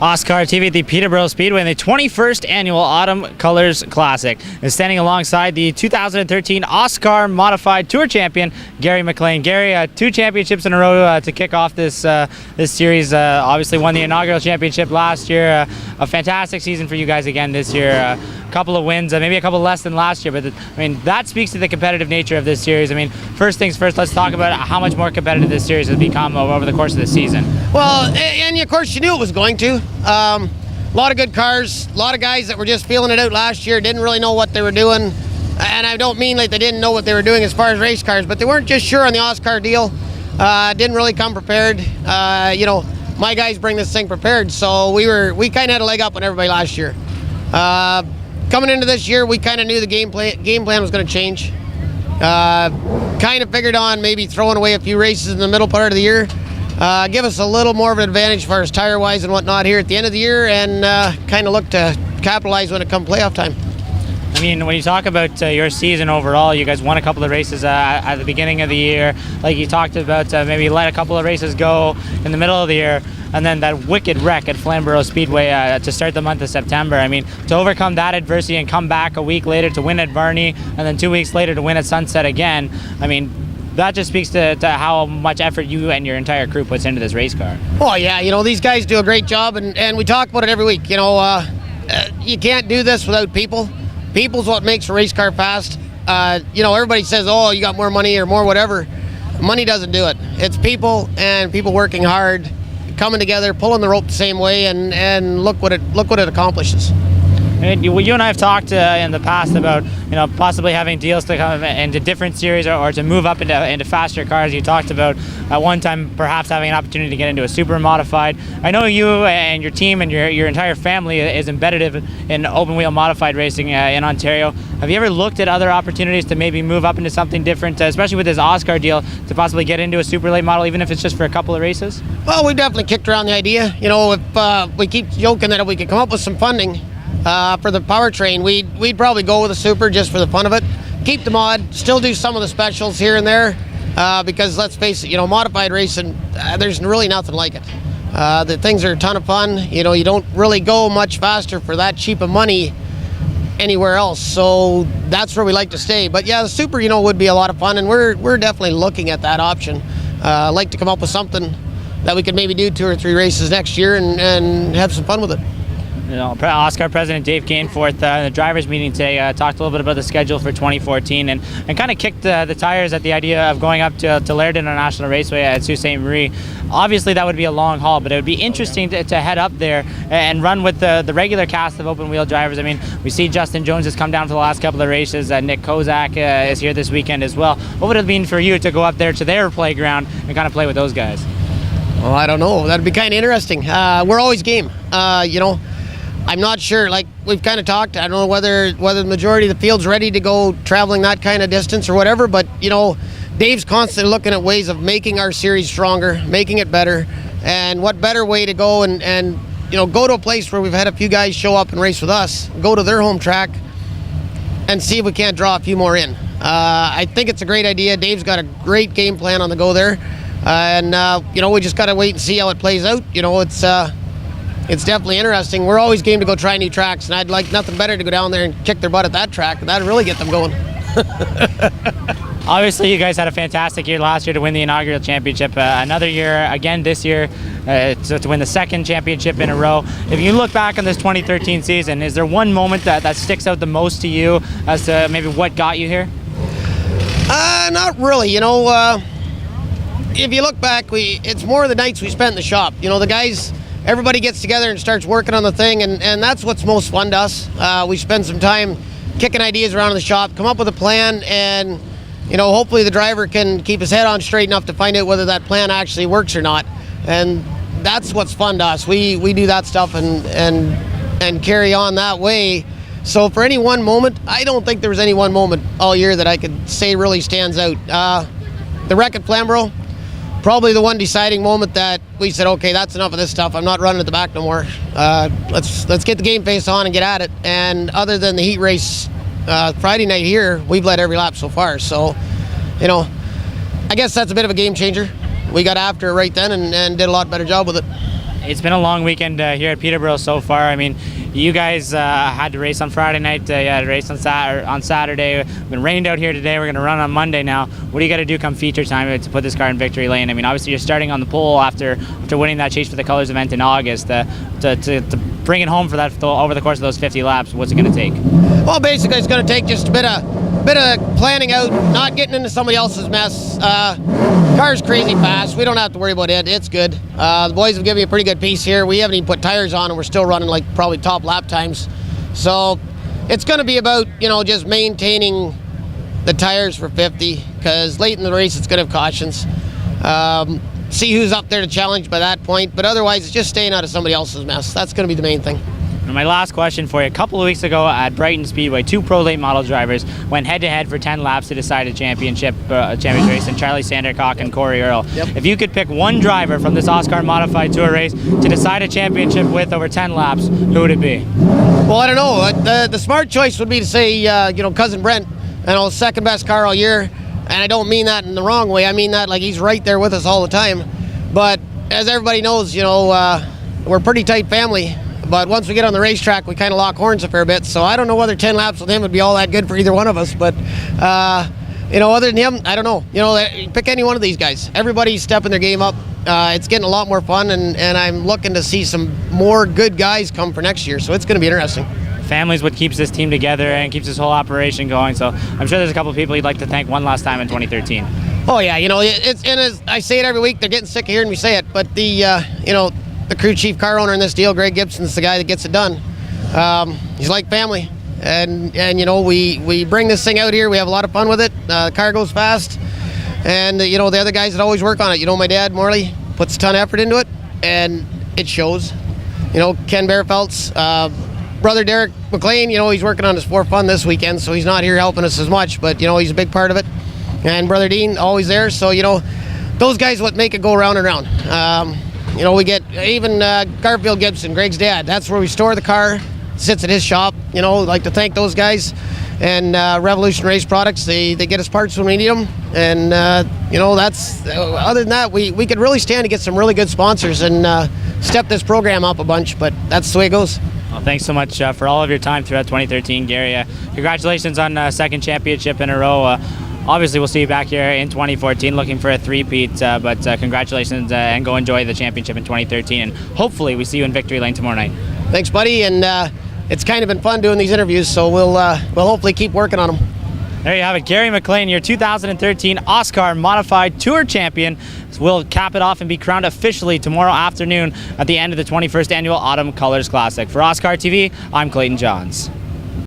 OSCAAR TV at the Peterborough Speedway in the 21st Annual Autumn Colors Classic is standing alongside the 2013 OSCAAR Modified Tour Champion, Gary McLean. Gary, 2 championships in a row to kick off this series. Obviously won the inaugural championship last year. A fantastic season for you guys again this year. A couple of wins, maybe a couple less than last year, but that speaks to the competitive nature of this series. First things first, let's talk about how much more competitive this series has become over the course of the season. Well, and of course you knew it was going to. A lot of good cars, a lot of guys that were just feeling it out last year, didn't really know what they were doing. And I don't mean like they didn't know what they were doing as far as race cars, but they weren't just sure on the OSCAAR deal. Didn't really come prepared. My guys bring this thing prepared, so we kind of had a leg up on everybody last year. Coming into this year, we kind of knew the game plan was going to change. Kind of figured on maybe throwing away a few races in the middle part of the year. Give us a little more of an advantage as far as tire-wise and whatnot here at the end of the year, and kind of look to capitalize when it comes playoff time. When you talk about your season overall, you guys won a couple of races at the beginning of the year. Like you talked about, maybe let a couple of races go in the middle of the year, and then that wicked wreck at Flamborough Speedway to start the month of September. To overcome that adversity and come back a week later to win at Varney, and then 2 weeks later to win at Sunset again, that just speaks to how much effort you and your entire crew puts into this race car. Oh yeah, these guys do a great job, and we talk about it every week. You can't do this without people. People's what makes a race car fast. Everybody says, oh, you got more money or more whatever. Money doesn't do it. It's people, and people working hard, coming together, pulling the rope the same way, and look what it accomplishes. You and I have talked in the past about possibly having deals to come into different series or to move up into faster cars. You talked about at one time perhaps having an opportunity to get into a super modified. I know you and your team and your entire family is embedded in open wheel modified racing in Ontario. Have you ever looked at other opportunities to maybe move up into something different, especially with this OSCAAR deal, to possibly get into a super late model, even if it's just for a couple of races? Well, we definitely kicked around the idea. If we keep joking that if we could come up with some funding for the powertrain, we'd probably go with a super just for the fun of it. Keep the mod, still do some of the specials here and there, because let's face it, modified racing, there's really nothing like it. The things are a ton of fun. You don't really go much faster for that cheap of money anywhere else, so that's where we like to stay. But yeah, the super, would be a lot of fun, and we're definitely looking at that option. Like to come up with something that we could maybe do 2 or 3 races next year and have some fun with it. OSCAAR President Dave Gainforth, the drivers' meeting today, talked a little bit about the schedule for 2014 and kind of kicked the tires at the idea of going up to Laird International Raceway at Sault Ste. Marie. Obviously, that would be a long haul, but it would be interesting to head up there and run with the regular cast of open wheel drivers. We see Justin Jones has come down for the last couple of races. Nick Kozak is here this weekend as well. What would it mean for you to go up there to their playground and kind of play with those guys? Well, I don't know. That'd be kind of interesting. We're always game. I'm not sure, like we've kind of talked, I don't know whether the majority of the field's ready to go traveling that kind of distance or whatever, but Dave's constantly looking at ways of making our series stronger, making it better, and what better way to go and go to a place where we've had a few guys show up and race with us, go to their home track and see if we can't draw a few more in. I think it's a great idea. Dave's got a great game plan on the go there, and we just got to wait and see how it plays out. It's definitely interesting. We're always game to go try new tracks, and I'd like nothing better to go down there and kick their butt at that track. That'd really get them going. Obviously, you guys had a fantastic year last year to win the inaugural championship. Another year, again this year, to win the 2nd championship in a row. If you look back on this 2013 season, is there one moment that sticks out the most to you as to maybe what got you here? Not really. If you look back, it's more the nights we spent in the shop. The guys... Everybody gets together and starts working on the thing, and that's what's most fun to us. We spend some time kicking ideas around in the shop, come up with a plan, and hopefully the driver can keep his head on straight enough to find out whether that plan actually works or not. And that's what's fun to us. We do that stuff and carry on that way. So for any one moment, I don't think there was any one moment all year that I could say really stands out. The wreck at Flamborough, probably the one deciding moment that we said, okay, that's enough of this stuff. I'm not running at the back no more. Let's get the game face on and get at it. And other than the heat race Friday night here, we've led every lap so far. So, I guess that's a bit of a game changer. We got after it right then and did a lot better job with it. It's been a long weekend here at Peterborough so far. I mean, you guys had to race on Friday night, you had to race on Saturday. It's been rained out here today. We're going to run on Monday now. What do you got to do come feature time to put this car in victory lane? I mean, obviously you're starting on the pole after winning that Chase for the Colors event in August. To bring it home for that over the course of those 50 laps, what's it going to take? Well, basically it's going to take just a bit of planning out, not getting into somebody else's mess. Car's crazy fast. We don't have to worry about it. It's good. The boys have given me a pretty good piece here. We haven't even put tires on, and we're still running like probably top lap times. So it's going to be about, just maintaining the tires for 50, because late in the race it's going to have cautions. See who's up there to challenge by that point, but otherwise it's just staying out of somebody else's mess. That's going to be the main thing. And my last question for you. A couple of weeks ago at Brighton Speedway, 2 Pro Late Model drivers went head-to-head for 10 laps to decide a championship race, and Charlie Sandercock and Corey Earl. Yep. If you could pick one driver from this OSCAAR Modified Tour race to decide a championship with over 10 laps, who would it be? Well, I don't know. The smart choice would be to say, Cousin Brent, second best car all year. And I don't mean that in the wrong way. I mean that like he's right there with us all the time. But as everybody knows, we're a pretty tight family. But once we get on the racetrack, we kind of lock horns a fair bit. So I don't know whether 10 laps with him would be all that good for either one of us. But, other than him, I don't know. Pick any one of these guys. Everybody's stepping their game up. It's getting a lot more fun, and I'm looking to see some more good guys come for next year. So it's going to be interesting. Family's what keeps this team together and keeps this whole operation going. So I'm sure there's a couple of people you'd like to thank one last time in 2013. Oh, yeah. And as I say it every week, they're getting sick of hearing me say it. But the crew chief car owner in this deal, Greg Gibson's the guy that gets it done. He's like family, and we bring this thing out here. We have a lot of fun with it. The car goes fast, and the other guys that always work on it. My dad Morley puts a ton of effort into it, and it shows. Ken Bearfelt's brother Derek McLean. He's working on his For Fun this weekend, so he's not here helping us as much, but he's a big part of it. And brother Dean always there. So those guys what make it go round and round. We get even Garfield Gibson, Greg's dad. That's where we store the car. Sits at his shop. Like to thank those guys. And Revolution Race Products, they get us parts when we need them. And that's other than that, we could really stand to get some really good sponsors and step this program up a bunch. But that's the way it goes. Well, thanks so much for all of your time throughout 2013, Gary. Congratulations on second championship in a row. Obviously, we'll see you back here in 2014 looking for a three-peat, but congratulations and go enjoy the championship in 2013, and hopefully we see you in victory lane tomorrow night. Thanks, buddy, and it's kind of been fun doing these interviews, so we'll hopefully keep working on them. There you have it, Gary McLean, your 2013 OSCAAR Modified Tour Champion. We'll cap it off and be crowned officially tomorrow afternoon at the end of the 21st Annual Autumn Colors Classic. For OSCAAR TV, I'm Clayton Johns.